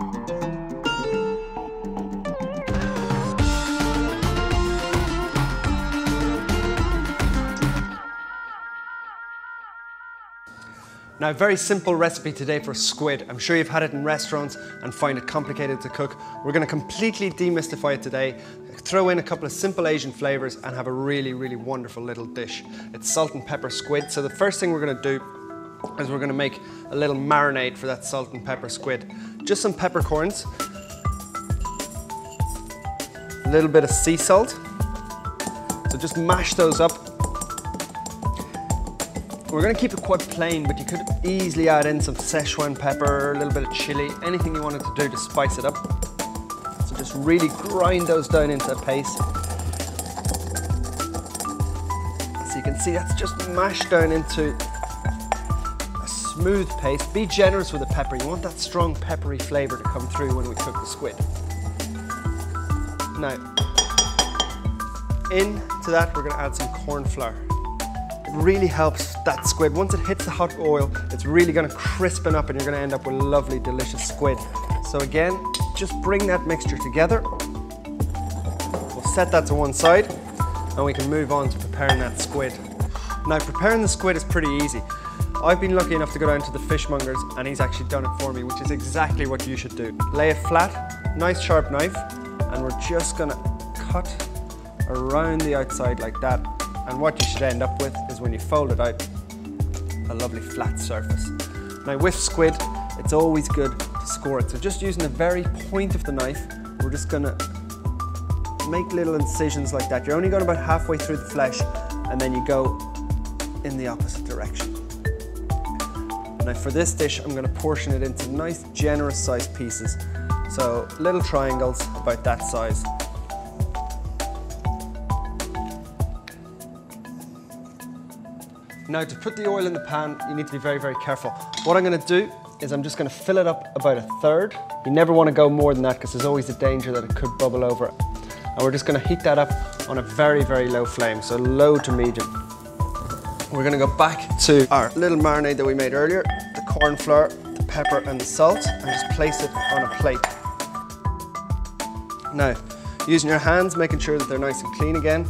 Now, a very simple recipe today for squid. I'm sure you've had it in restaurants and find it complicated to cook. We're going to completely demystify it today, throw in a couple of simple Asian flavors and have a really, really wonderful little dish. It's salt and pepper squid. So the first thing we're going to do is we're going to make a little marinade for that salt and pepper squid. Just some peppercorns, a little bit of sea salt. So just mash those up. We're going to keep it quite plain, but you could easily add in some Szechuan pepper, a little bit of chili, anything you wanted to do to spice it up. So just really grind those down into a paste. So you can see that's just mashed down into a smooth paste. Be generous with the pepper. You want that strong peppery flavour to come through when we cook the squid. Now, into that we're going to add some corn flour. Really helps that squid. Once it hits the hot oil, it's really going to crispen up and you're going to end up with lovely, delicious squid. So again, just bring that mixture together. We'll set that to one side and we can move on to preparing that squid. Now, preparing the squid is pretty easy. I've been lucky enough to go down to the fishmonger's and he's actually done it for me, which is exactly what you should do. Lay it flat, nice sharp knife, and we're just going to cut around the outside like that. And what you should end up with is, when you fold it out, a lovely flat surface. Now with squid, it's always good to score it. So just using the very point of the knife, we're just gonna make little incisions like that. You're only going about halfway through the flesh and then you go in the opposite direction. Now for this dish, I'm gonna portion it into nice generous sized pieces. So little triangles about that size. Now, to put the oil in the pan, you need to be very, very careful. What I'm going to do is I'm just going to fill it up about 1/3. You never want to go more than that because there's always a danger that it could bubble over. And we're just going to heat that up on a very, very low flame, so low to medium. We're going to go back to our little marinade that we made earlier, the corn flour, the pepper and the salt, and just place it on a plate. Now, using your hands, making sure that they're nice and clean again,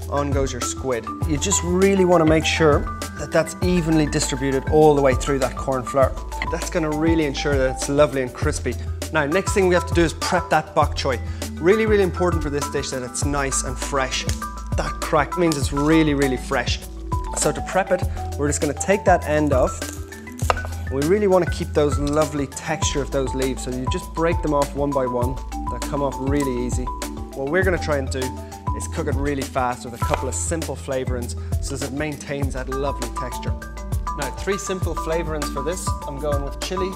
on goes your squid. You just really want to make sure that that's evenly distributed all the way through that corn flour. That's going to really ensure that it's lovely and crispy. Now, next thing we have to do is prep that bok choy. Really, really important for this dish that it's nice and fresh. That crack means it's really, really fresh. So to prep it, we're just going to take that end off. We really want to keep those lovely texture of those leaves, so you just break them off one by one. They come off really easy. What we're going to try and do is cook it really fast with a couple of simple flavorings so that it maintains that lovely texture. Now, 3 simple flavorings for this. I'm going with chili,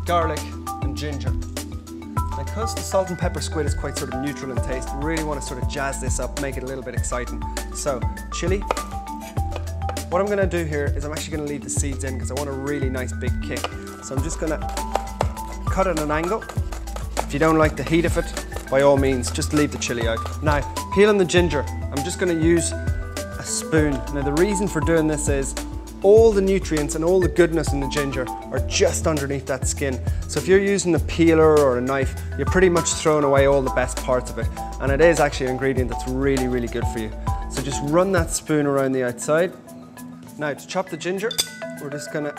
garlic and ginger. Now, because the salt and pepper squid is quite sort of neutral in taste, we really want to sort of jazz this up, make it a little bit exciting. So, chili. What I'm going to do here is I'm actually going to leave the seeds in because I want a really nice big kick. So I'm just going to cut at an angle. If you don't like the heat of it, by all means, just leave the chili out. Now, peeling the ginger, I'm just going to use a spoon. Now, the reason for doing this is all the nutrients and all the goodness in the ginger are just underneath that skin. So if you're using a peeler or a knife, you're pretty much throwing away all the best parts of it. And it is actually an ingredient that's really, really good for you. So just run that spoon around the outside. Now, to chop the ginger, we're just going to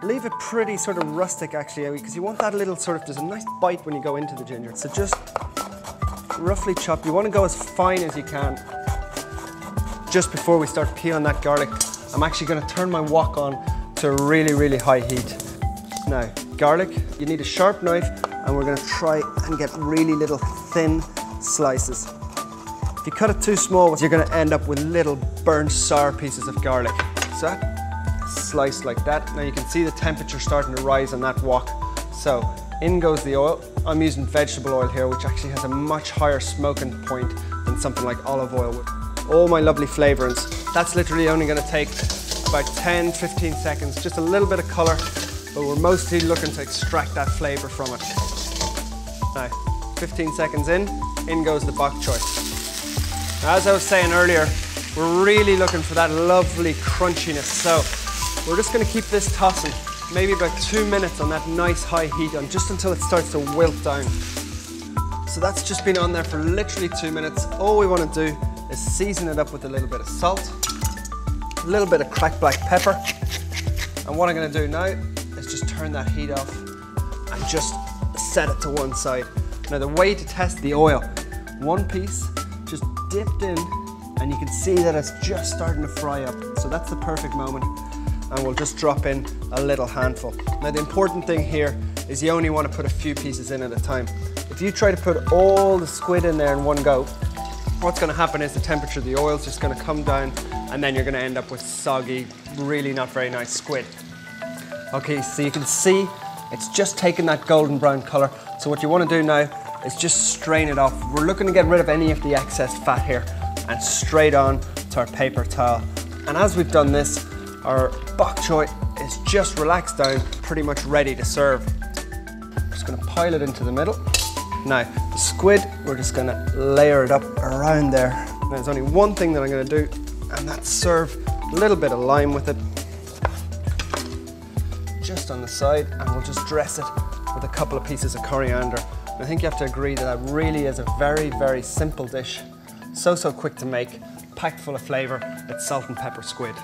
leave it pretty sort of rustic actually, because you want that little sort of, there's a nice bite when you go into the ginger. So just roughly chop. You want to go as fine as you can. Just before we start peeling that garlic, I'm actually going to turn my wok on to a really, really high heat. Now, garlic, you need a sharp knife and we're going to try and get really little thin slices. If you cut it too small, you're going to end up with little burnt sour pieces of garlic. So that, slice like that. Now you can see the temperature starting to rise on that wok. So in goes the oil. I'm using vegetable oil here, which actually has a much higher smoking point than something like olive oil would. All my lovely flavorings. That's literally only going to take about 10-15 seconds, just a little bit of colour, but we're mostly looking to extract that flavour from it. Now, 15 seconds in goes the bok choy. Now, as I was saying earlier, we're really looking for that lovely crunchiness, so we're just going to keep this tossing maybe about 2 minutes on that nice high heat, and just until it starts to wilt down. So that's just been on there for literally 2 minutes. All we want to do is season it up with a little bit of salt, a little bit of cracked black pepper. And what I'm going to do now is just turn that heat off and just set it to one side. Now the way to test the oil, one piece just dipped in and you can see that it's just starting to fry up. So that's the perfect moment, and we'll just drop in a little handful. Now the important thing here is you only want to put a few pieces in at a time. If you try to put all the squid in there in one go, what's going to happen is the temperature of the oil is just going to come down, and then you're going to end up with soggy, really not very nice squid. Okay, so you can see it's just taken that golden brown colour. So what you want to do now is just strain it off. We're looking to get rid of any of the excess fat here, and straight on to our paper towel. And as we've done this, our bok choy is just relaxed down, pretty much ready to serve. I'm just going to pile it into the middle. Now, the squid, we're just going to layer it up around there. Now, there's only one thing that I'm going to do, and that's serve a little bit of lime with it, just on the side, and we'll just dress it with a couple of pieces of coriander. And I think you have to agree that that really is a very, very simple dish. So quick to make, packed full of flavour. It's salt and pepper squid.